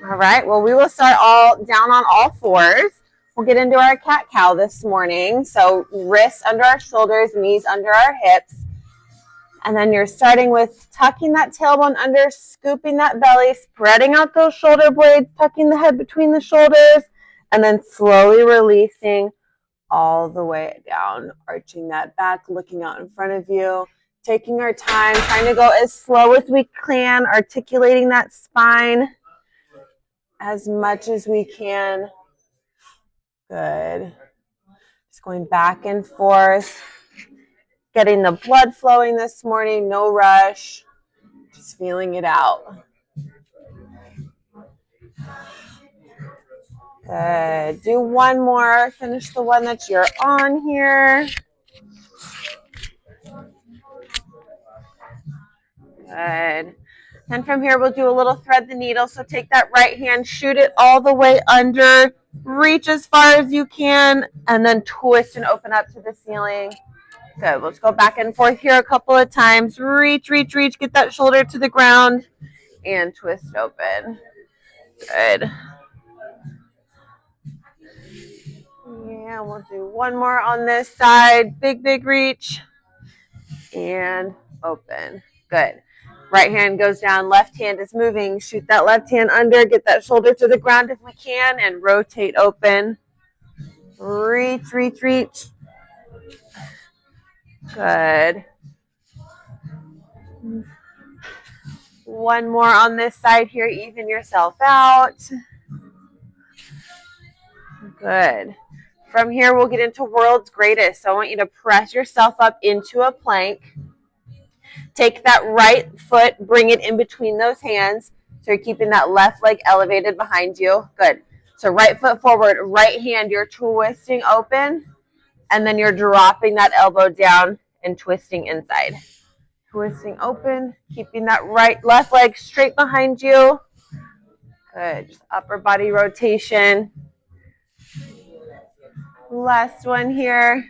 All right, well, we will start all down on all fours. We'll get into our cat-cow this morning. So wrists under our shoulders, knees under our hips. And then you're starting with tucking that tailbone under, scooping that belly, spreading out those shoulder blades, tucking the head between the shoulders, and then slowly releasing all the way down, arching that back, looking out in front of you, taking our time, trying to go as slow as we can, articulating that spine as much as we can. Good. Just going back and forth, getting the blood flowing this morning, no rush, just feeling it out. Good. Do one more. Finish the one that you're on here. Good. And from here, we'll do a little thread the needle. So take that right hand, shoot it all the way under, reach as far as you can, and then twist and open up to the ceiling. Good. Let's go back and forth here a couple of times. Reach, reach, reach. Get that shoulder to the ground and twist open. Good. Yeah, we'll do one more on this side. Big, big reach. And open. Good. Right hand goes down, left hand is moving. Shoot that left hand under, get that shoulder to the ground if we can, and rotate open. Reach, reach, reach. Good. One more on this side here, even yourself out. Good. From here, we'll get into world's greatest. So I want you to press yourself up into a plank. Take that right foot, bring it in between those hands. So you're keeping that left leg elevated behind you. Good. So right foot forward, right hand, you're twisting open, and then you're dropping that elbow down and twisting inside. Twisting open, keeping that left leg straight behind you. Good. Just upper body rotation. Last one here.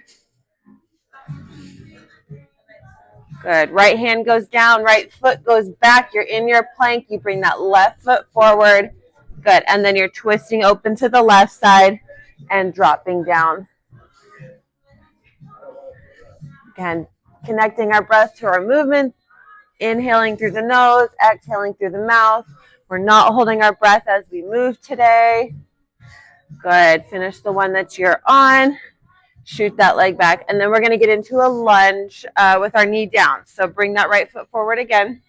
Good. Right hand goes down, right foot goes back. You're in your plank. You bring that left foot forward. Good. And then you're twisting open to the left side and dropping down. Again, connecting our breath to our movement. Inhaling through the nose, exhaling through the mouth. We're not holding our breath as we move today. Good. Finish the one that you're on. Shoot that leg back. And then we're going to get into a lunge with our knee down. So bring that right foot forward again.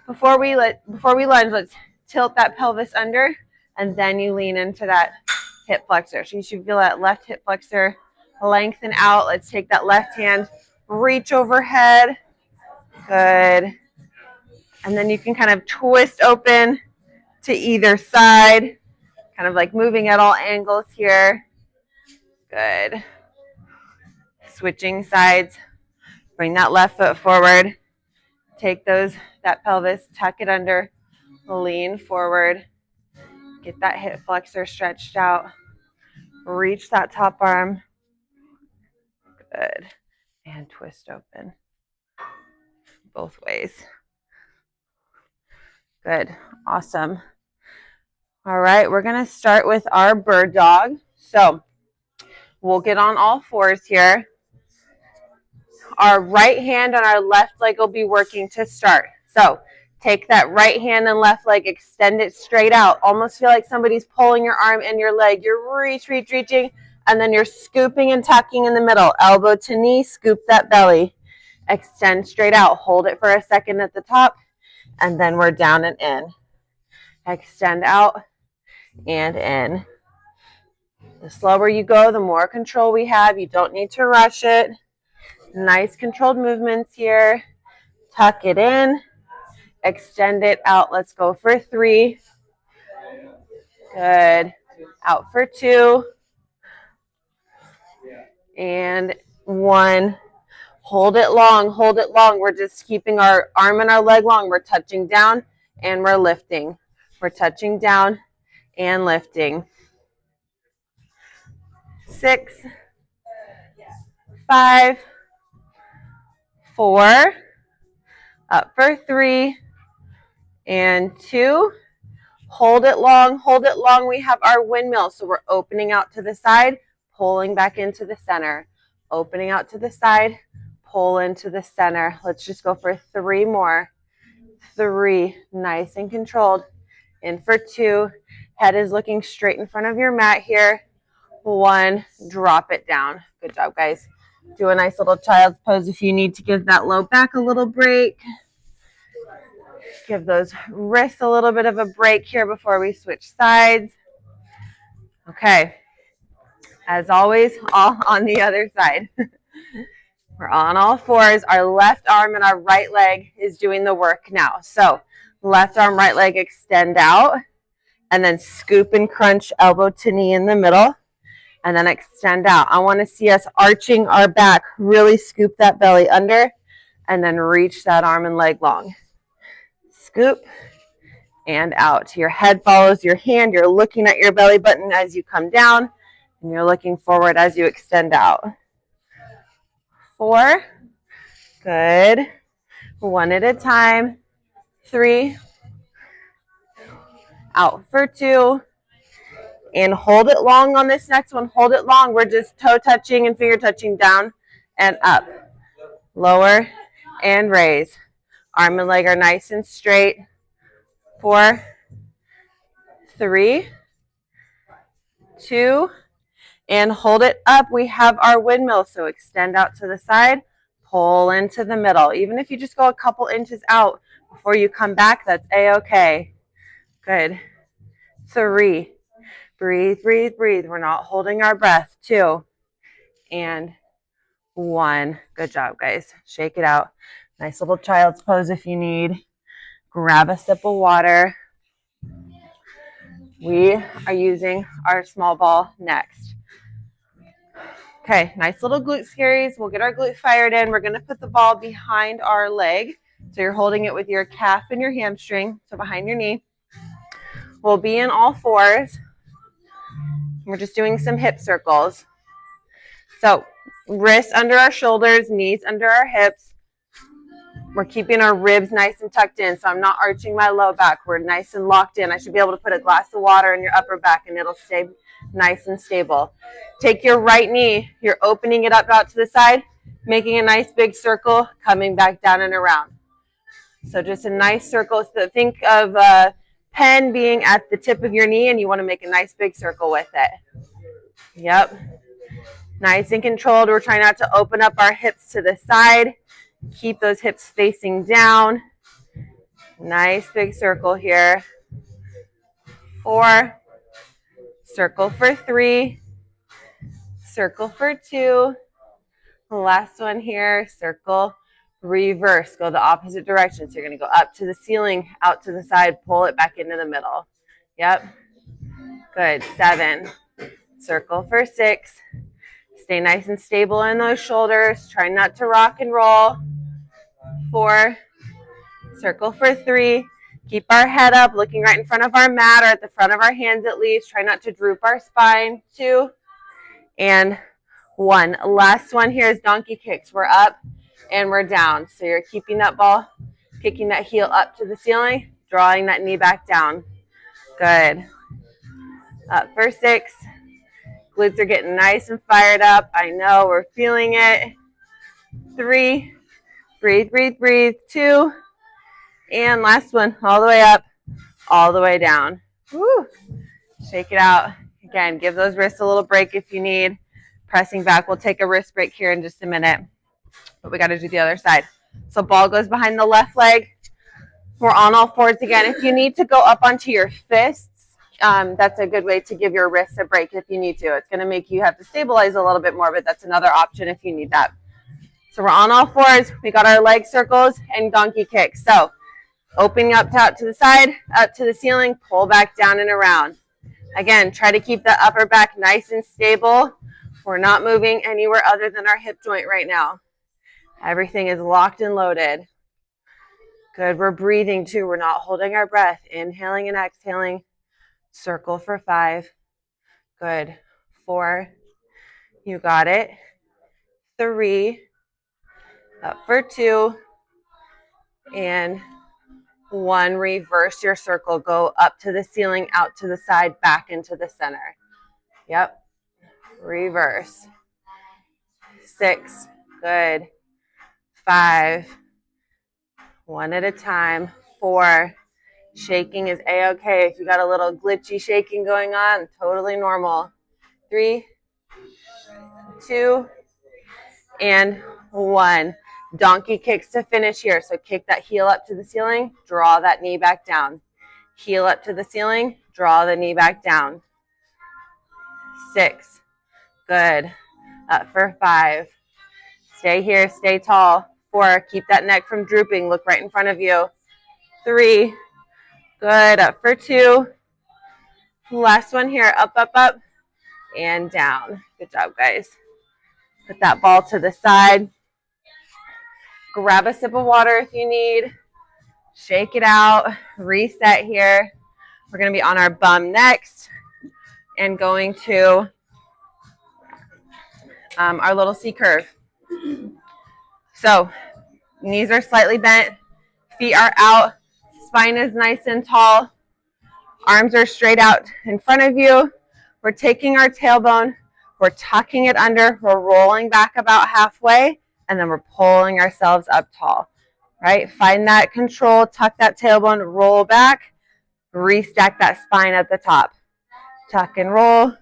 Before we lunge, let's tilt that pelvis under, and then you lean into that hip flexor. So you should feel that left hip flexor lengthen out. Let's take that left hand, reach overhead. Good. And then you can kind of twist open to either side, kind of like moving at all angles here. Good. Switching sides. Bring that left foot forward. Take that pelvis, tuck it under, lean forward. Get that hip flexor stretched out. Reach that top arm. Good. And twist open. Both ways. Good. Awesome. All right, we're going to start with our bird dog. So we'll get on all fours here. Our right hand on our left leg will be working to start. So take that right hand and left leg, extend it straight out. Almost feel like somebody's pulling your arm and your leg. You're reaching, and then you're scooping and tucking in the middle. Elbow to knee, scoop that belly. Extend straight out. Hold it for a second at the top, and then we're down and in. Extend out and in. The slower you go, the more control we have. You don't need to rush it. Nice controlled movements here. Tuck it in. Extend it out. Let's go for 3. Good. Out for 2. And 1. Hold it long. Hold it long. We're just keeping our arm and our leg long. We're touching down and we're lifting. We're touching down and lifting. 6, 5, 4, up for 3, and 2, Hold it long, hold it long. We have our windmill. So we're opening out to the side, pulling back into the center. Opening out to the side, pull into the center. Let's just go for 3 more. 3, nice and controlled. In for 2. Head is looking straight in front of your mat here. 1, drop it down. Good job, guys. Do a nice little child's pose if you need to give that low back a little break. Give those wrists a little bit of a break here before we switch sides. Okay. As always, all on the other side. We're on all fours. Our left arm and our right leg is doing the work now. So left arm, right leg extend out, and then scoop and crunch elbow to knee in the middle, and then extend out. I want to see us arching our back, really scoop that belly under, and then reach that arm and leg long. Scoop and out. Your head follows your hand. You're looking at your belly button as you come down, and you're looking forward as you extend out. 4. Good. 1 at a time. 3. Out for 2. And hold it long on this next one. Hold it long. We're just toe touching and finger touching down and up. Lower and raise. Arm and leg are nice and straight. 4, 3, 2, and hold it up. We have our windmill. So extend out to the side, pull into the middle. Even if you just go a couple inches out before you come back, that's a-okay. Good. 3. Breathe, breathe, breathe. We're not holding our breath. 2 and 1. Good job, guys. Shake it out. Nice little child's pose if you need. Grab a sip of water. We are using our small ball next. Okay, nice little glute scaries. We'll get our glute fired in. We're going to put the ball behind our leg. So you're holding it with your calf and your hamstring, so behind your knee. We'll be in all fours. We're just doing some hip circles. So wrists under our shoulders, knees under our hips. We're keeping our ribs nice and tucked in, so I'm not arching my low back. We're nice and locked in. I should be able to put a glass of water in your upper back, and it'll stay nice and stable. Take your right knee. You're opening it up out to the side, making a nice big circle, coming back down and around. So just a nice circle. So think of a pen being at the tip of your knee, and you want to make a nice big circle with it. Yep. Nice and controlled. We're trying not to open up our hips to the side. Keep those hips facing down. Nice big circle here. 4. Circle for 3. Circle for 2. Last one here. Circle, reverse. Go the opposite direction. So you're going to go up to the ceiling, out to the side, pull it back into the middle. Yep. Good. 7. Circle for 6. Stay nice and stable in those shoulders. Try not to rock and roll. 4. Circle for 3. Keep our head up, looking right in front of our mat or at the front of our hands at least. Try not to droop our spine. 2 and 1. Last one here is donkey kicks. We're up and we're down. So you're keeping that ball, kicking that heel up to the ceiling, drawing that knee back down. Good. Up for 6. Glutes are getting nice and fired up. I know, we're feeling it. 3. Breathe, breathe, breathe. 2. And last one, all the way up, all the way down. Woo. Shake it out. Again, give those wrists a little break if you need. Pressing back. We'll take a wrist break here in just a minute. But we got to do the other side. So ball goes behind the left leg. We're on all fours again. If you need to go up onto your fists, that's a good way to give your wrists a break if you need to. It's going to make you have to stabilize a little bit more, but that's another option if you need that. So we're on all fours. We got our leg circles and donkey kicks. So opening up out to the side, up to the ceiling, pull back down and around. Again, try to keep the upper back nice and stable. We're not moving anywhere other than our hip joint right now. Everything is locked and loaded. Good. We're breathing too. We're not holding our breath. Inhaling and exhaling. Circle for 5. Good. 4. You got it. 3. Up for 2. And 1. Reverse your circle. Go up to the ceiling, out to the side, back into the center. Yep. Reverse. 6. Good. 5. 1 at a time. 4. Shaking is a-okay. If you got a little glitchy shaking going on, totally normal. 3, 2, and 1. Donkey kicks to finish here. So kick that heel up to the ceiling, draw that knee back down. Heel up to the ceiling, draw the knee back down. 6. Good. Up for 5. Stay here, stay tall. 4. Keep that neck from drooping. Look right in front of you. 3. Good. Up for 2. Last one here. Up, up, up, and down. Good job, guys. Put that ball to the side. Grab a sip of water if you need. Shake it out. Reset here. We're going to be on our bum next and going to our little C curve. So knees are slightly bent. Feet are out. Spine is nice and tall. Arms are straight out in front of you. We're taking our tailbone. We're tucking it under. We're rolling back about halfway. And then we're pulling ourselves up tall. Right? Find that control. Tuck that tailbone. Roll back. Restack that spine at the top. Tuck and roll.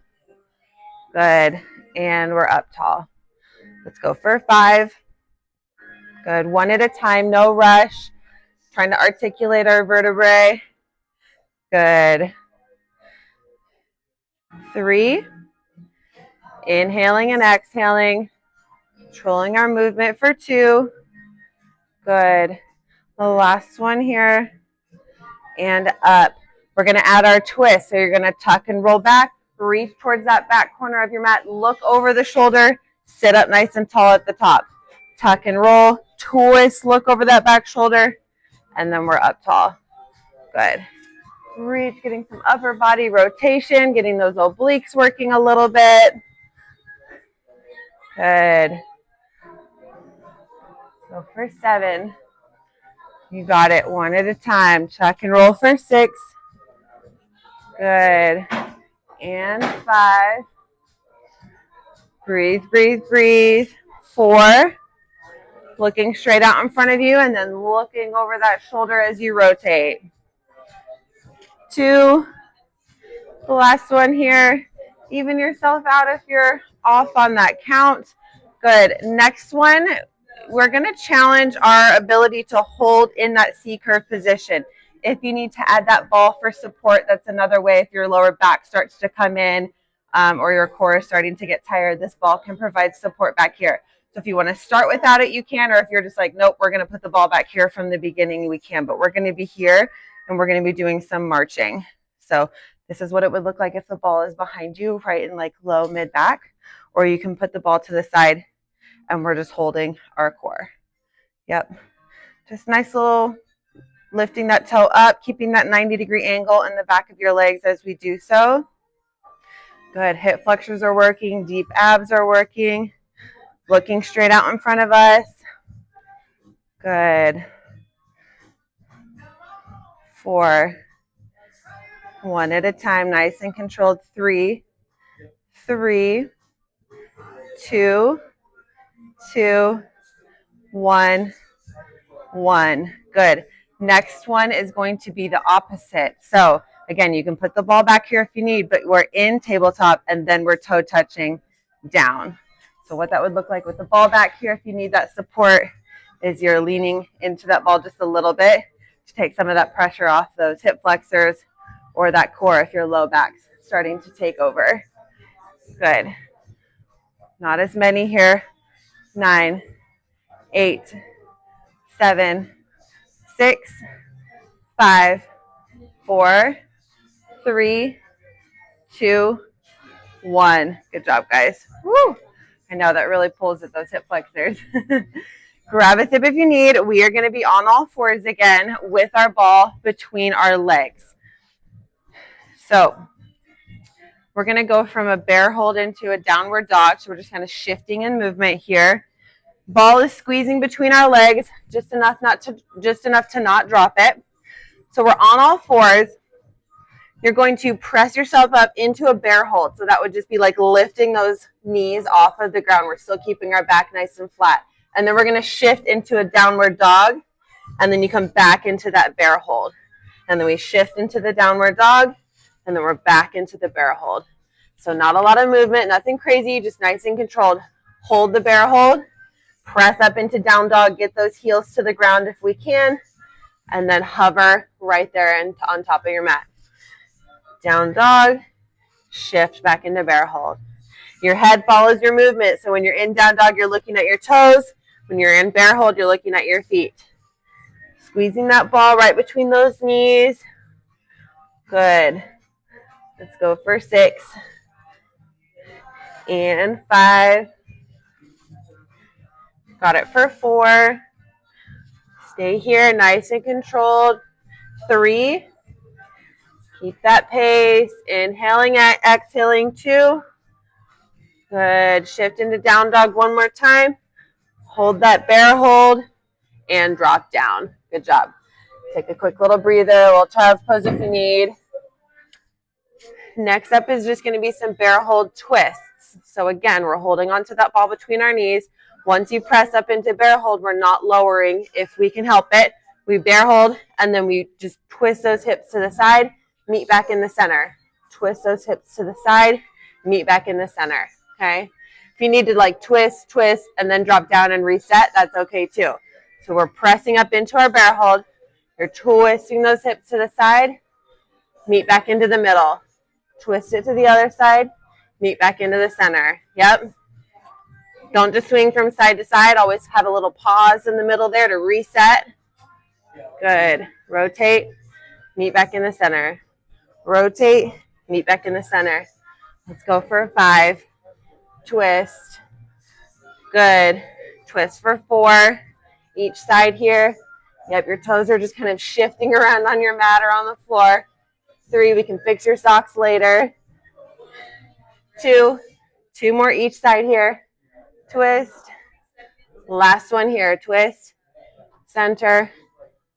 Good. And we're up tall. Let's go for 5. Good. 1 at a time. No rush. Trying to articulate our vertebrae. Good. 3. Inhaling and exhaling. Controlling our movement for 2. Good. The last one here. And up. We're going to add our twist. So you're going to tuck and roll back. Reach towards that back corner of your mat. Look over the shoulder. Sit up nice and tall at the top. Tuck and roll. Twist. Look over that back shoulder. And then we're up tall. Good. Reach. Getting some upper body rotation. Getting those obliques working a little bit. Good. Go for 7. You got it. 1 at a time. Tuck and roll for 6. Good. And 5. Breathe, breathe, breathe. 4. Looking straight out in front of you and then looking over that shoulder as you rotate. 2. The last one here. Even yourself out if you're off on that count. Good. Next one, we're going to challenge our ability to hold in that C-curve position. If you need to add that ball for support, that's another way. If your lower back starts to come in or your core is starting to get tired, this ball can provide support back here. So if you want to start without it, you can. Or if you're just like, nope, we're going to put the ball back here from the beginning, we can. But we're going to be here and we're going to be doing some marching. So this is what it would look like if the ball is behind you, right in like low mid back. Or you can put the ball to the side and we're just holding our core. Yep. Just nice little lifting that toe up, keeping that 90-degree angle in the back of your legs as we do so. Good. Hip flexors are working. Deep abs are working. Looking straight out in front of us. Good. 4. 1 at a time. Nice and controlled. 3. 3. 2. 2. 1. 1. Good. Next one is going to be the opposite. So again, you can put the ball back here if you need, but we're in tabletop and then we're toe touching down. So what that would look like with the ball back here if you need that support is you're leaning into that ball just a little bit to take some of that pressure off those hip flexors or that core if your low back's starting to take over. Good. Not as many here. 9, 8, 7, 6, 5, 4, 3, 2, 1. Good job, guys. Woo! I know that really pulls at those hip flexors. Grab a sip if you need. We are going to be on all fours again with our ball between our legs. So we're going to go from a bear hold into a downward dog. So we're just kind of shifting in movement here. Ball is squeezing between our legs, just enough to not drop it. So we're on all fours. You're going to press yourself up into a bear hold. So that would just be like lifting those knees off of the ground. We're still keeping our back nice and flat. And then we're going to shift into a downward dog. And then you come back into that bear hold. And then we shift into the downward dog. And then we're back into the bear hold. So not a lot of movement, nothing crazy, just nice and controlled. Hold the bear hold. Press up into down dog. Get those heels to the ground if we can. And then hover right there and on top of your mat. Down dog, shift back into bear hold. Your head follows your movement. So when you're in down dog, you're looking at your toes. When you're in bear hold, you're looking at your feet. Squeezing that ball right between those knees. Good. Let's go for 6. And 5. Got it for 4. Stay here, nice and controlled. 3. Keep that pace. Inhaling, exhaling. 2. Good. Shift into down dog one more time. Hold that bear hold and drop down. Good job. Take a quick little breather. We'll child's pose if you need. Next up is just going to be some bear hold twists. So again, we're holding onto that ball between our knees. Once you press up into bear hold, we're not lowering if we can help it. We bear hold, and then we just twist those hips to the side, meet back in the center. Twist those hips to the side, meet back in the center, okay? If you need to like twist, and then drop down and reset, that's okay too. So we're pressing up into our bear hold. You're twisting those hips to the side, meet back into the middle. Twist it to the other side, meet back into the center. Yep. Don't just swing from side to side. Always have a little pause in the middle there to reset. Good. Rotate, meet back in the center. Rotate, meet back in the center. Let's go for 5. Twist. Good. Twist for 4. Each side here. Yep, your toes are just kind of shifting around on your mat or on the floor. 3, we can fix your socks later. 2 more each side here. Twist. Last one here. Twist, center,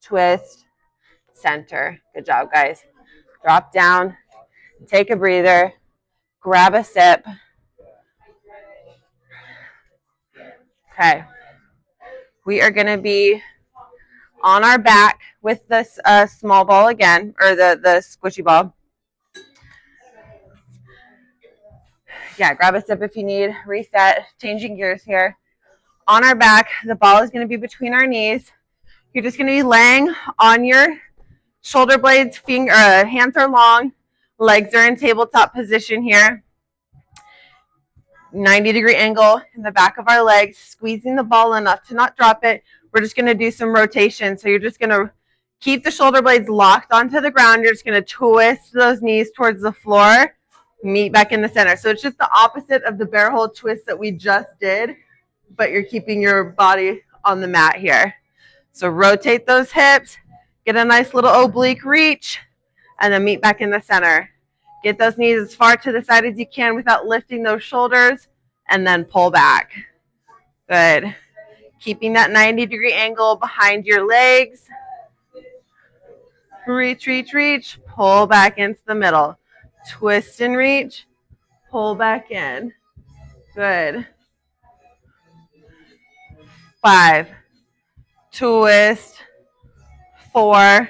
twist, center. Good job, guys. Drop down. Take a breather. Grab a sip. Okay. We are going to be on our back with this small ball again, or the squishy ball. Yeah, grab a sip if you need. Reset. Changing gears here. On our back, the ball is going to be between our knees. You're just going to be laying on your shoulder blades. Hands are long. Legs are in tabletop position here. 90-degree angle in the back of our legs. Squeezing the ball enough to not drop it. We're just going to do some rotation. So you're just going to keep the shoulder blades locked onto the ground. You're just going to twist those knees towards the floor. Meet back in the center. So it's just the opposite of the bear hold twist that we just did, but you're keeping your body on the mat here. So rotate those hips, get a nice little oblique reach, and then meet back in the center. Get those knees as far to the side as you can without lifting those shoulders, and then pull back. Good. Keeping that 90-degree angle behind your legs. Reach, reach, reach. Pull back into the middle. Twist and reach. Pull back in. Good. 5. Twist. 4.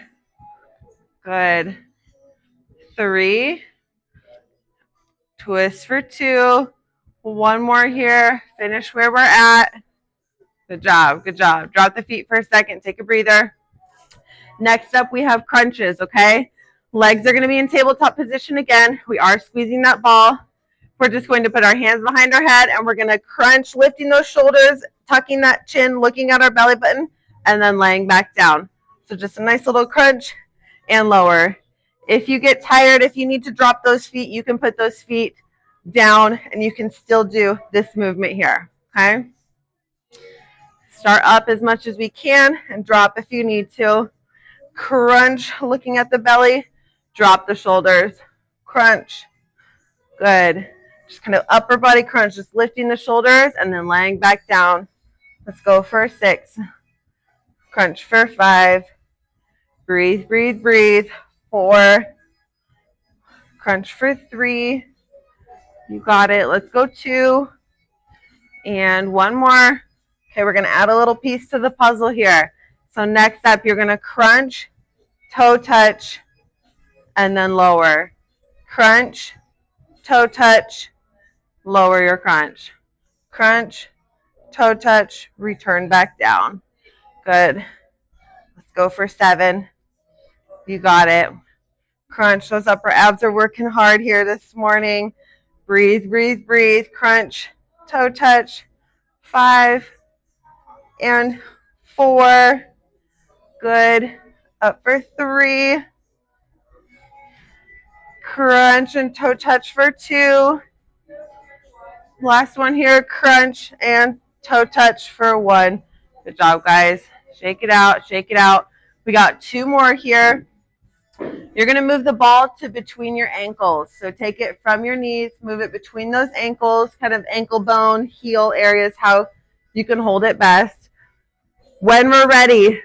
Good. 3. Twist for 2. 1 more here. Finish where we're at. Good job. Good job. Drop the feet for a second. Take a breather. Next up, we have crunches, okay? Legs are going to be in tabletop position again. We are squeezing that ball. We're just going to put our hands behind our head, and we're going to crunch, lifting those shoulders, tucking that chin, looking at our belly button, and then laying back down. So just a nice little crunch and lower. If you get tired, if you need to drop those feet, you can put those feet down, and you can still do this movement here, okay? Start up as much as we can and drop if you need to. Crunch, looking at the belly. Drop the shoulders. Crunch. Good. Just kind of upper body crunch, just lifting the shoulders and then laying back down. Let's go for 6. Crunch for 5. Breathe, breathe, breathe. 4. Crunch for 3. You got it. Let's go 2. And 1 more. Okay, we're going to add a little piece to the puzzle here. So next up, you're going to crunch, toe touch, and then lower. Crunch, toe touch, lower your crunch. Crunch, toe touch, return back down. Good. Let's go for 7. You got it. Crunch. Those upper abs are working hard here this morning. Breathe, breathe, breathe. Crunch, toe touch. 5 and 4. Good. Up for 3. Crunch and toe touch for 2. Last one here. Crunch and toe touch for 1. Good job, guys. Shake it out. Shake it out. We got 2 more here. You're going to move the ball to between your ankles. So take it from your knees, move it between those ankles, kind of ankle bone, heel areas, how you can hold it best. When we're ready,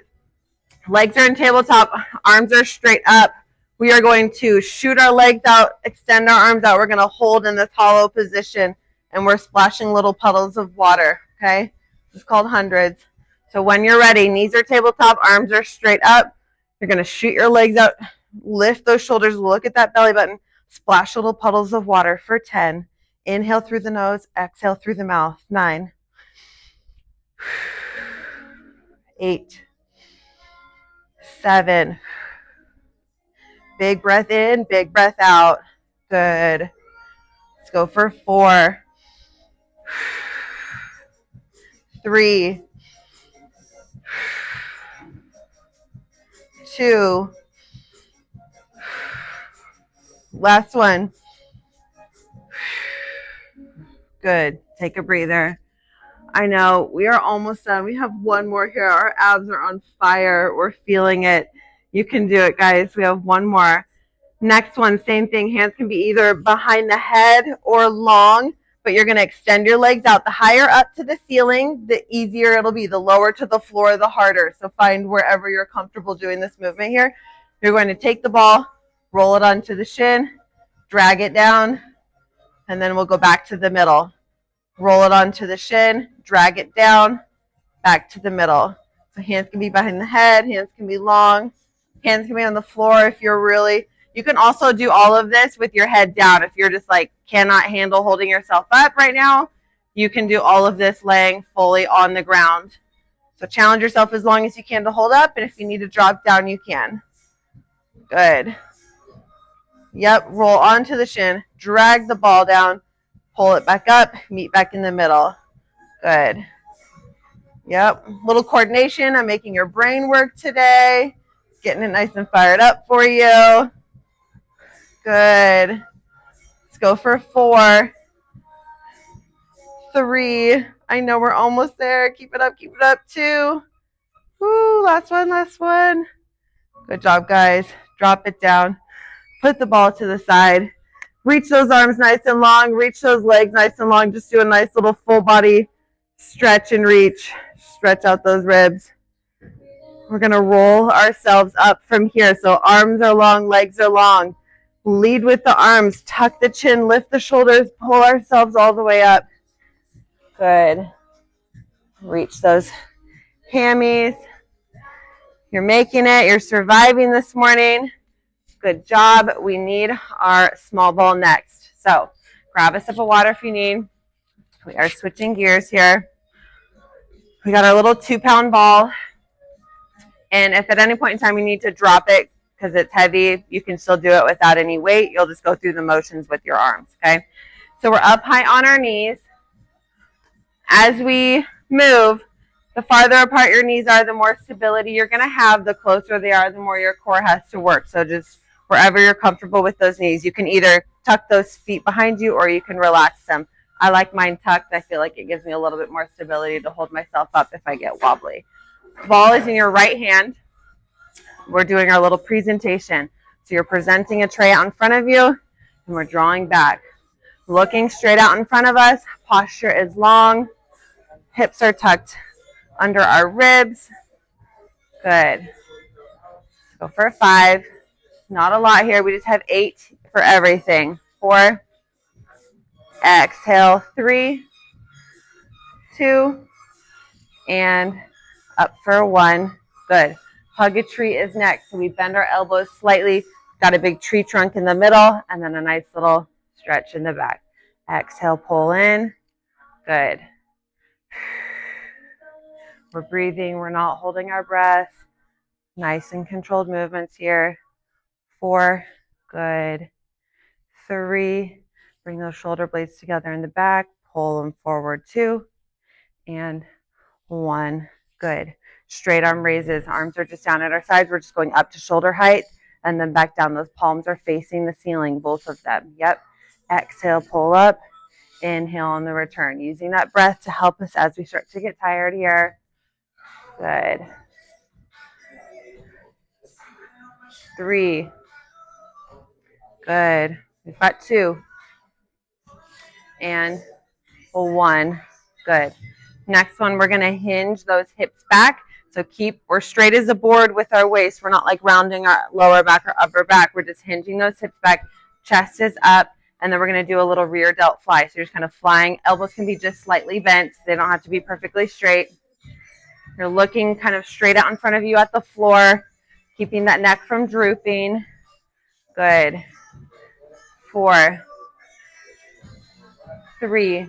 legs are in tabletop, arms are straight up. We are going to shoot our legs out, extend our arms out. We're going to hold in this hollow position, and we're splashing little puddles of water, okay? It's called hundreds. So when you're ready, knees are tabletop, arms are straight up. You're going to shoot your legs out. Lift those shoulders, look at that belly button, splash little puddles of water for 10. Inhale through the nose, exhale through the mouth. 9, 8, 7. Big breath in, big breath out. Good. Let's go for 4, 3, 2. Last one. Good. Take a breather. I know we are almost done. We have 1 more here. Our abs are on fire. We're feeling it. You can do it, guys. We have 1 more. Next one, same thing. Hands can be either behind the head or long, but you're going to extend your legs out. The higher up to the ceiling, the easier it'll be. The lower to the floor, the harder. So find wherever you're comfortable doing this movement here. You're going to take the ball, roll it onto the shin, drag it down, and then we'll go back to the middle. Roll it onto the shin, drag it down, back to the middle. So hands can be behind the head, hands can be long, hands can be on the floor if you're really, you can also do all of this with your head down. If you're just like cannot handle holding yourself up right now, you can do all of this laying fully on the ground. So challenge yourself as long as you can to hold up, and if you need to drop down, you can. Good. Yep, roll onto the shin, drag the ball down, pull it back up, meet back in the middle. Good. Yep, little coordination. I'm making your brain work today. Getting it nice and fired up for you. Good. Let's go for 4, 3. I know we're almost there. Keep it up, keep it up. 2. Woo, last one, last one. Good job, guys. Drop it down. Put the ball to the side. Reach those arms nice and long. Reach those legs nice and long. Just do a nice little full body stretch and reach. Stretch out those ribs. We're going to roll ourselves up from here. So arms are long, legs are long. Lead with the arms. Tuck the chin, lift the shoulders, pull ourselves all the way up. Good. Reach those hammies. You're making it. You're surviving this morning. Good job. We need our small ball next. So grab a sip of water if you need. We are switching gears here. We got our little 2-pound ball. And if at any point in time you need to drop it because it's heavy, you can still do it without any weight. You'll just go through the motions with your arms, okay? So we're up high on our knees. As we move, the farther apart your knees are, the more stability you're going to have. The closer they are, the more your core has to work. So just wherever you're comfortable with those knees. You can either tuck those feet behind you or you can relax them. I like mine tucked. I feel like it gives me a little bit more stability to hold myself up if I get wobbly. Ball is in your right hand. We're doing our little presentation. So you're presenting a tray out in front of you, and we're drawing back. Looking straight out in front of us. Posture is long. Hips are tucked under our ribs. Good. Go for 5. Not a lot here. We just have 8 for everything. 4. Exhale. 3, 2, and up for 1. Good. Hug a tree is next. So we bend our elbows slightly. Got a big tree trunk in the middle, and then a nice little stretch in the back. Exhale, pull in. Good. We're breathing. We're not holding our breath. Nice and controlled movements here. 4. Good. 3. Bring those shoulder blades together in the back. Pull them forward. 2. And 1. Good. Straight arm raises. Arms are just down at our sides. We're just going up to shoulder height and then back down. Those palms are facing the ceiling, both of them. Yep. Exhale, pull up. Inhale on the return. Using that breath to help us as we start to get tired here. Good. 3. Good. We've got 2. And 1. Good. Next one, we're going to hinge those hips back. So we're straight as a board with our waist. We're not like rounding our lower back or upper back. We're just hinging those hips back. Chest is up. And then we're going to do a little rear delt fly. So you're just kind of flying. Elbows can be just slightly bent. They don't have to be perfectly straight. You're looking kind of straight out in front of you at the floor, keeping that neck from drooping. Good. 4, 3,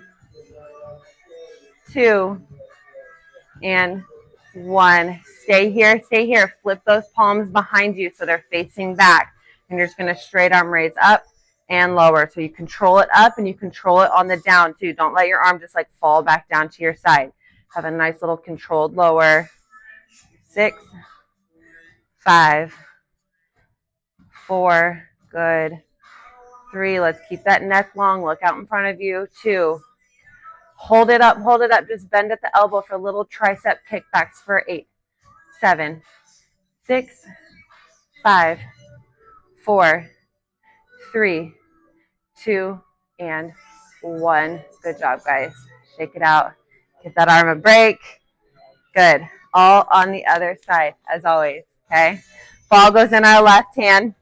2, and 1. Stay here, stay here. Flip those palms behind you so they're facing back. And you're just going to straight arm raise up and lower. So you control it up and you control it on the down too. Don't let your arm just like fall back down to your side. Have a nice little controlled lower. 6, 5, 4, good. 3, let's keep that neck long. Look out in front of you. 2, hold it up, hold it up. Just bend at the elbow for little tricep kickbacks for 8, 7, 6, 5, 4, 3, 2, and 1. Good job, guys. Shake it out. Give that arm a break. Good. All on the other side, as always, okay? Ball goes in our left hand.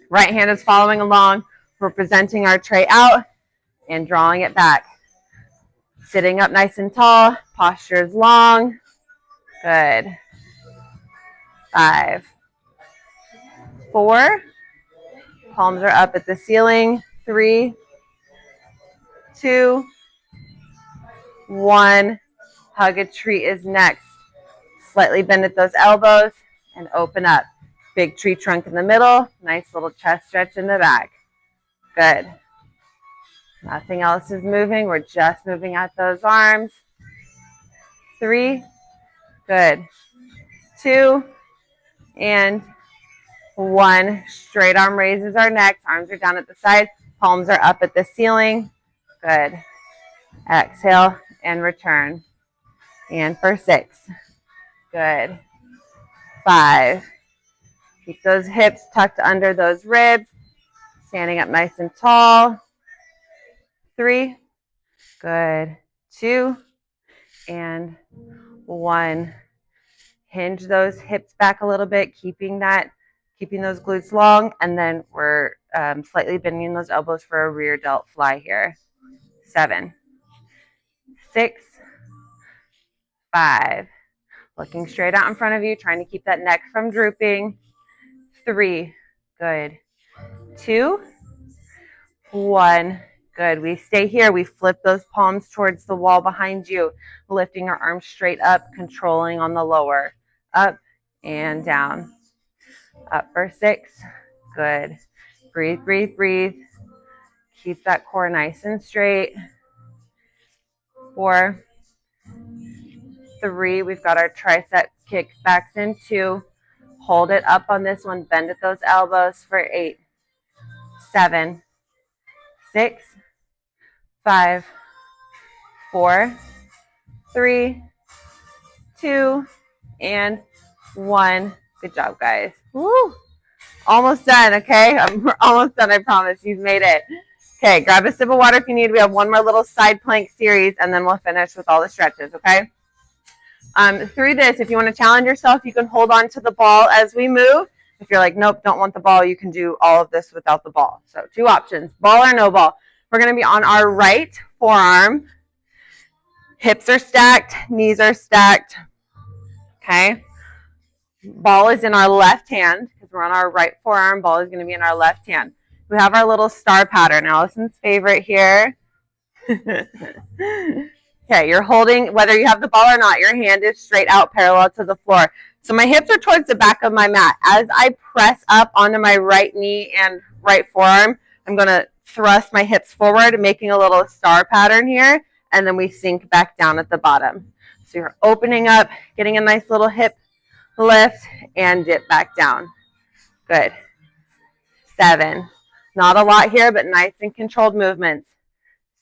Right hand is following along. We're presenting our tray out and drawing it back. Sitting up nice and tall. Posture is long. Good. 5, 4. Palms are up at the ceiling. 3, 2, 1. Hug a tree is next. Slightly bend at those elbows and open up. Big tree trunk in the middle. Nice little chest stretch in the back. Good. Nothing else is moving. We're just moving out those arms. 3, good. 2, and 1. Straight arm raises our necks. Arms are down at the side. Palms are up at the ceiling. Good. Exhale and return. And for 6. Good. 5. Keep those hips tucked under those ribs. Standing up nice and tall. 3. Good. 2, and 1. Hinge those hips back a little bit, keeping those glutes long, and then we're slightly bending those elbows for a rear delt fly here. 7, 6, 5. Looking straight out in front of you, trying to keep that neck from drooping. 3, good. 2, 1. Good. We stay here. We flip those palms towards the wall behind you, lifting our arms straight up, controlling on the lower. Up and down. Up for 6. Good. Breathe, breathe, breathe. Keep that core nice and straight. 4, 3. We've got our tricep kickbacks in. 2. Hold it up on this one. Bend at those elbows for 8, 7, 6, 5, 4, 3, 2, and 1. Good job, guys. Woo! Almost done, okay? We're almost done, I promise. You've made it. Okay, grab a sip of water if you need. We have one more little side plank series, and then we'll finish with all the stretches, okay? Through this, if you want to challenge yourself, you can hold on to the ball as we move. If you're like, nope, don't want the ball, you can do all of this without the ball. So 2 options, ball or no ball. We're going to be on our right forearm. Hips are stacked, knees are stacked. Okay. Ball is in our left hand because we're on our right forearm. Ball is going to be in our left hand. We have our little star pattern. Allison's favorite here. Okay, you're holding, whether you have the ball or not, your hand is straight out parallel to the floor. So my hips are towards the back of my mat. As I press up onto my right knee and right forearm, I'm going to thrust my hips forward, making a little star pattern here, and then we sink back down at the bottom. So you're opening up, getting a nice little hip lift, and dip back down. Good. 7. Not a lot here, but nice and controlled movements.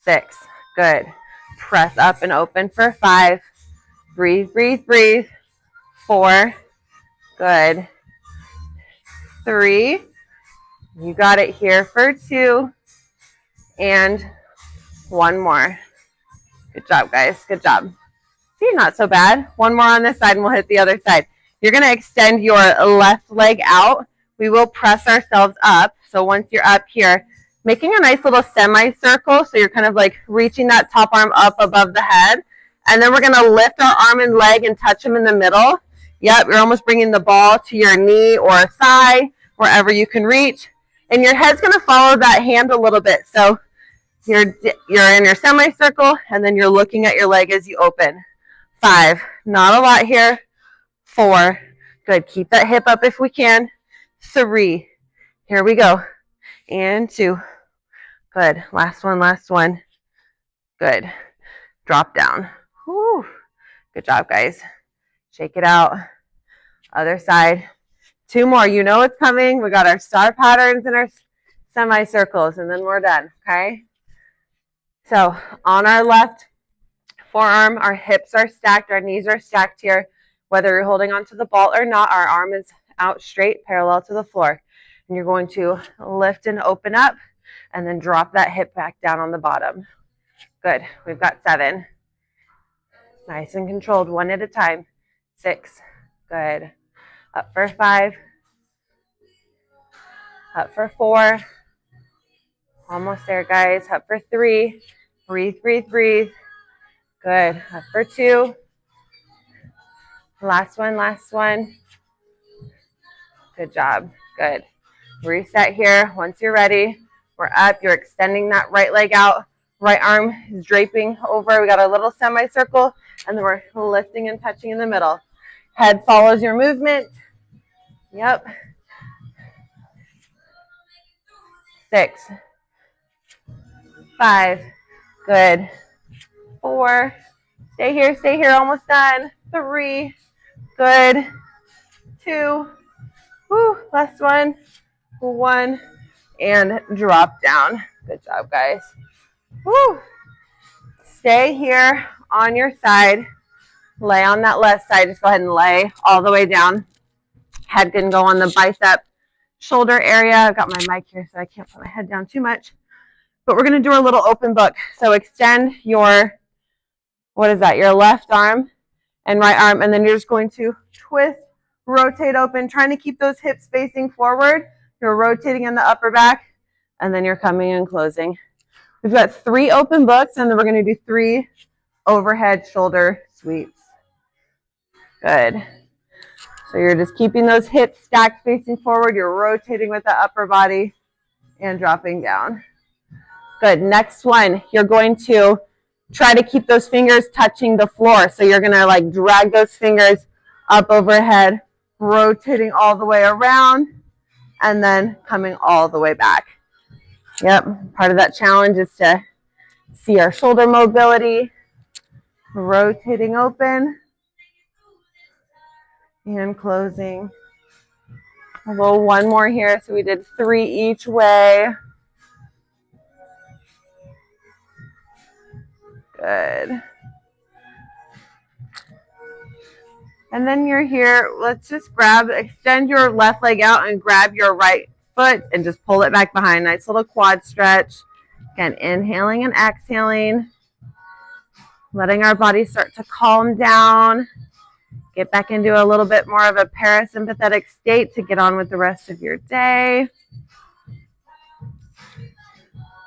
6. Good. Press up and open for 5. Breathe, breathe, breathe. 4. Good. 3. You got it here for 2. And 1 more. Good job, guys. Good job. See, not so bad. 1 more on this side and we'll hit the other side. You're going to extend your left leg out. We will press ourselves up. So once you're up here, making a nice little semicircle. So you're kind of like reaching that top arm up above the head. And then we're going to lift our arm and leg and touch them in the middle. Yep, you're almost bringing the ball to your knee or thigh, wherever you can reach. And your head's going to follow that hand a little bit. So you're in your semicircle, and then you're looking at your leg as you open. 5, not a lot here. 4, good. Keep that hip up if we can. 3, here we go. And 2, good. Last one, last one. Good. Drop down. Whew. Good job, guys. Shake it out. Other side. 2 more. You know it's coming. We got our star patterns and our semicircles, and then we're done, okay? So on our left forearm, our hips are stacked, our knees are stacked here. Whether you're holding onto the ball or not, our arm is out straight, parallel to the floor. And you're going to lift and open up, and then drop that hip back down on the bottom. Good. We've got 7. Nice and controlled, 1 at a time. 6. Good. Up for 5. Up for 4. Almost there, guys. Up for 3. Breathe, breathe, breathe. Good. Up for 2. Last one, last one. Good job. Good. Reset here. Once you're ready, we're up. You're extending that right leg out. Right arm is draping over. We got a little semicircle, and then we're lifting and touching in the middle. Head follows your movement. Yep. 6. 5. Good. 4. Stay here, almost done. 3. Good. 2. Woo, last one. 1. And drop down. Good job, guys. Woo. Stay here on your side. Lay on that left side. Just go ahead and lay all the way down. Head can go on the bicep shoulder area. I've got my mic here, so I can't put my head down too much. But we're going to do our little open book. So extend your, what is that? Your left arm and right arm. And then you're just going to twist, rotate open, trying to keep those hips facing forward. You're rotating in the upper back, and then you're coming and closing. We've got 3 open books, and then we're going to do 3 overhead shoulder sweeps. Good. So you're just keeping those hips stacked facing forward. You're rotating with the upper body and dropping down. Good. Next one, you're going to try to keep those fingers touching the floor. So you're going to like drag those fingers up overhead, rotating all the way around, and then coming all the way back. Yep. Part of that challenge is to see our shoulder mobility. Rotating open and closing. We'll go 1 more here. So we did 3 each way. Good. And then you're here. Let's just extend your left leg out and grab your right foot and just pull it back behind. Nice little quad stretch. Again, inhaling and exhaling. Letting our body start to calm down. Get back into a little bit more of a parasympathetic state to get on with the rest of your day.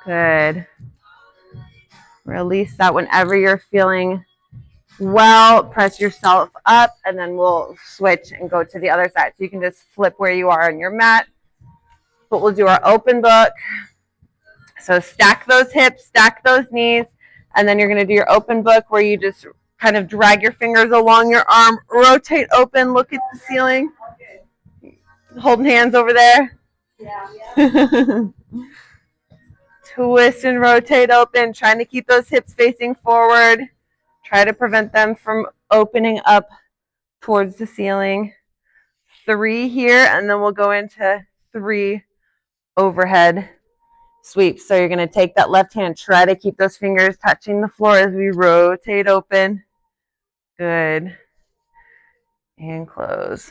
Good. Release that whenever you're feeling well. Press yourself up, and then we'll switch and go to the other side. So you can just flip where you are on your mat. But we'll do our open book. So stack those hips, stack those knees, and then you're going to do your open book where you just kind of drag your fingers along your arm, rotate open, look at the ceiling. Holding hands over there. Yeah. Twist and rotate open, trying to keep those hips facing forward. Try to prevent them from opening up towards the ceiling. 3 here, and then we'll go into 3 overhead sweeps. So you're going to take that left hand, try to keep those fingers touching the floor as we rotate open. Good. And close.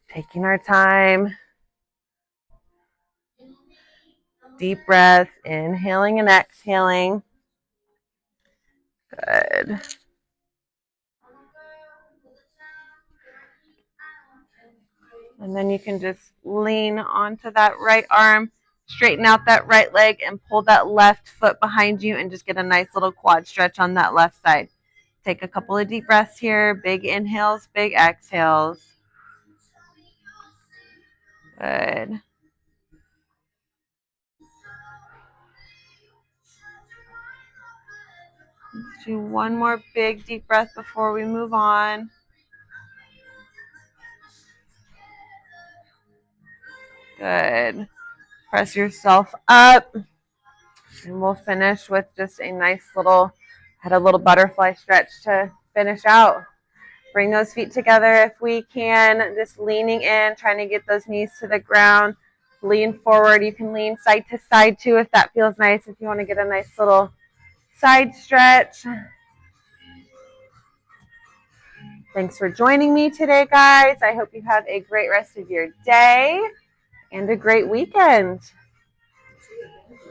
Taking our time. Deep breath, inhaling and exhaling. Good. And then you can just lean onto that right arm, straighten out that right leg, and pull that left foot behind you and just get a nice little quad stretch on that left side. Take a couple of deep breaths here. Big inhales, big exhales. Good. Let's do one more big deep breath before we move on. Good. Press yourself up. And we'll finish with just a nice little, had a little butterfly stretch to finish out. Bring those feet together if we can, just leaning in, trying to get those knees to the ground. Lean forward. You can lean side to side too if that feels nice, if you want to get a nice little side stretch. Thanks for joining me today, guys. I hope you have a great rest of your day and a great weekend.